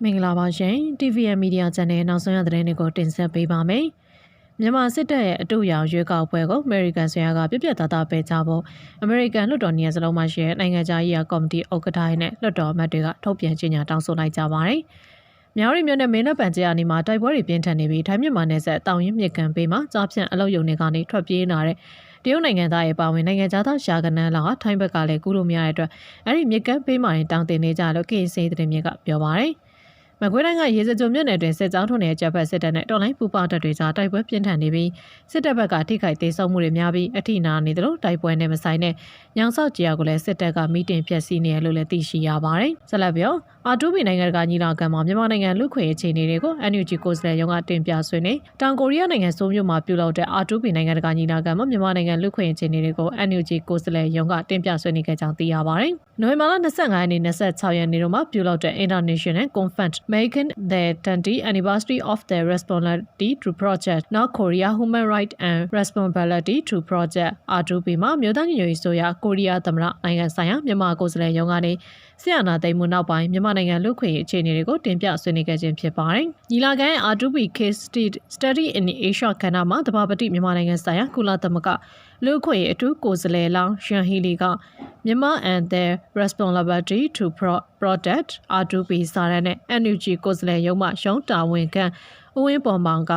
မင်္ဂလာပါရှင် TVN Media Channel နောက်ဆုံးရသတင်းတွေကိုတင်ဆက်ပေးပါမယ်။မြန်မာစစ်တပ်ရဲ့အတူရောင်ရွေးကောက်ပွဲကို American ဆရာကပြပြသားသားပေးကြဖို့ American လွှတ်တော်နေရာစလုံးမှာရှိတဲ့နိုင်ငံခြားရေးကော်မတီဥက္ကဋ္ဌနဲ့လွှတ်တော်အမတ်တွေကထုတ်ပြန်ကြေညာတောင်းဆိုလိုက်ကြပါတယ်။မြောက်ရီမြို့နယ်မင်းတပ်ပန်ကျရနေမှာတိုက်ပွဲတွေပြင်းထန်နေပြီးထိုင်းမြန်မာနယ်စပ်တောင်ရင်မြစ်ကန်ပေးမှာကြားဖြန့်အလုပ်ရုံတွေကနေထွက်ပြေးလာတဲ့တရုတ်နိုင်ငံသားရဲ့ပါဝင်နိုင်ငံခြားသားရှာကနန်းလာထိုင်းဘက်ကလည်းကူးလို့မရတဲ့အတွက်အဲ့ဒီမြစ်ကန်ပေးမှာတောင်းတင်နေကြလို့ KC သတင်းမြစ်ကပြောပါတယ်။မကွေးတိုင်းကရေစကြိုမြို့နယ်တွင်စစ်ကြောင်းထုံတဲ့တပ်ဖက်စစ်တပ်နဲ့တော်လိုင်းပူပေါတပ်တွေကြားတိုက်ပွဲပြင်းထန်နေပြီးစစ်တပ်ဘက်ကထိခိုက်ဒေဆုံးမှုတွေများပြီးအထိနာနေသလိုတိုက်ပွဲနဲ့မဆိုင်တဲ့ညောင်ဆောက်ကြီးကိုလည်းစစ်တပ်ကမီးတင်ဖျက်ဆီးနေရလို့လည်းသိရှိရပါတယ်။ဆက်လက်ပြောR2Pနိုင်ငံကညီလာခံမှာမြန်မာနိုင်ငံလူခွေအခြေအနေတွေကို NUG ကိုယ်စားလှယ်ရုံးကတင်ပြဆွေးနွေးတောင်ကိုရီးယားနိုင်ငံဆိုးမြို့မှာပြုလုပ်တဲ့ R2P နိုင်ငံကညီလာခံမှာမြန်မာနိုင်ငံလူခွေအခြေအနေတွေကို NUG ကိုယ်စားလှယ်ရုံးကတင်ပြဆွေးနွေးခဲ့ကြောင်းသိရပါတယ်။နိုဝင်ဘာလ25ရက်နေ့26ရက်နေ့တို့မှာပြုလုပ်တဲ့ International Conference making the 20th anniversary of the responsibility to project North Korea Human Rights and Responsibility to Project R2P မှာမြို့သားညီညွတ်ရေးဆိုရာကိုရီးယားသမ္မတနိုင်ငံဆိုင်ရာမြန်မာကိုယ်စားလှယ်ရုံးကနေဆရာနာသိမ်းမှုနောက်ပိုင်းမြန်မာနိုင်ငံလူခွေအခြေအနေတွေကိုတင်ပြဆွေးနွေးခဲ့ခြင်းဖြစ်ပါတယ်။ညီလာခံ R2P Case Study in Asia ကဏ္ဍမှာတဘာပတိမြန်မာနိုင်ငံဆိုင်ရာကုလသမဂ္ဂလူခွေအထူးကိုယ်စားလှယ်လောင်းရှန်ဟီလီကမြန်မာ and their responsibility to protect R2P စာရန်နဲ့ NUG ကိုယ်စားလှယ်ရုံးမှရုံးတာဝန်ခံဦးဝင်းပေါ်မောင်က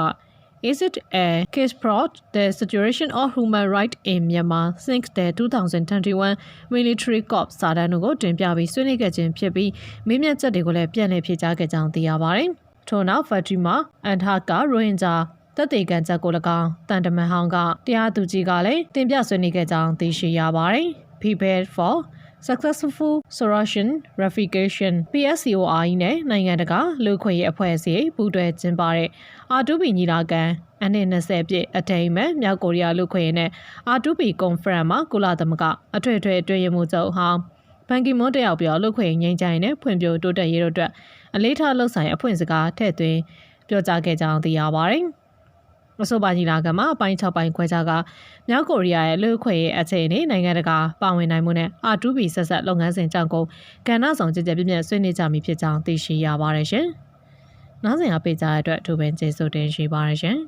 Is it a case brought the situation of human rights in Myanmar since the 2021 military coup စာတမ်းကိုတင်ပြပြီးဆွေးနွေးခဲ့ခြင်းဖြစ်ပြီးမေးမြန်းချက်တွေကိုလည်းပြန်လည်ဖြေကြားခဲ့ကြောင်းသိရပါတယ်။ထို့နောက်ဖတ်တီမာအန်ဟာကရိုဟင်ဂျာတပ်တေကန်ချက်ကို၎င်းတန်တမန်ဟောင်းကတရားသူကြီးကလည်းတင်ပြဆွေးနွေးခဲ့ကြောင်းသိရှိရပါတယ်။ Prepare for Successful Solution Refication PSCOI နဲ့နိုင်ငံတကာလူခွင့်ရေးအဖွဲ့အစည်းပူးတွဲကျင်းပတဲ့ R2P ညီလာခံအနှစ်20ပြည့်အထိမ်းအမှတ်မြောက်ကိုရီးယားလူခွင့်ရေးနဲ့ R2P Conference မှာကုလသမဂ္ဂအထွေထွေအတွင်းရေးမှူးချုပ်ဟောင်းဘန်ကီမွန်းတက်ရောက်ပြီးလူခွင့်ရေးငြိမ်းချမ်းရေးနဲ့ဖွံ့ဖြိုးတိုးတက်ရေးတို့အတွက်အလေးထားလှုပ်ဆောင်အဖွင့်စကားထည့်သွင်းပြောကြားခဲ့ကြောင်းသိရပါတယ်။အဆိုပါညီလာခံမှာအပိုင်း6ပိုင်းခွဲခြားကမြောက်ကိုရီးယားရဲ့လူခွင့်ရေးအခြေအနေနိုင်ငံတကာပါဝင်နိုင်မှုနဲ့ R2P ဆက်ဆက်လုပ်ငန်းစဉ်ကြောင့်ကဏ္ဍဆောင်ကြည်ကြပြည့်ဆွေးနွေးကြမိဖြစ်ကြောင်းသိရှိရပါတယ်ရှင်။နောက်စဉ်အပေးကြတဲ့အတွက်အထူးပင်ကျေးဇူးတင်ရှိပါတယ်ရှင်။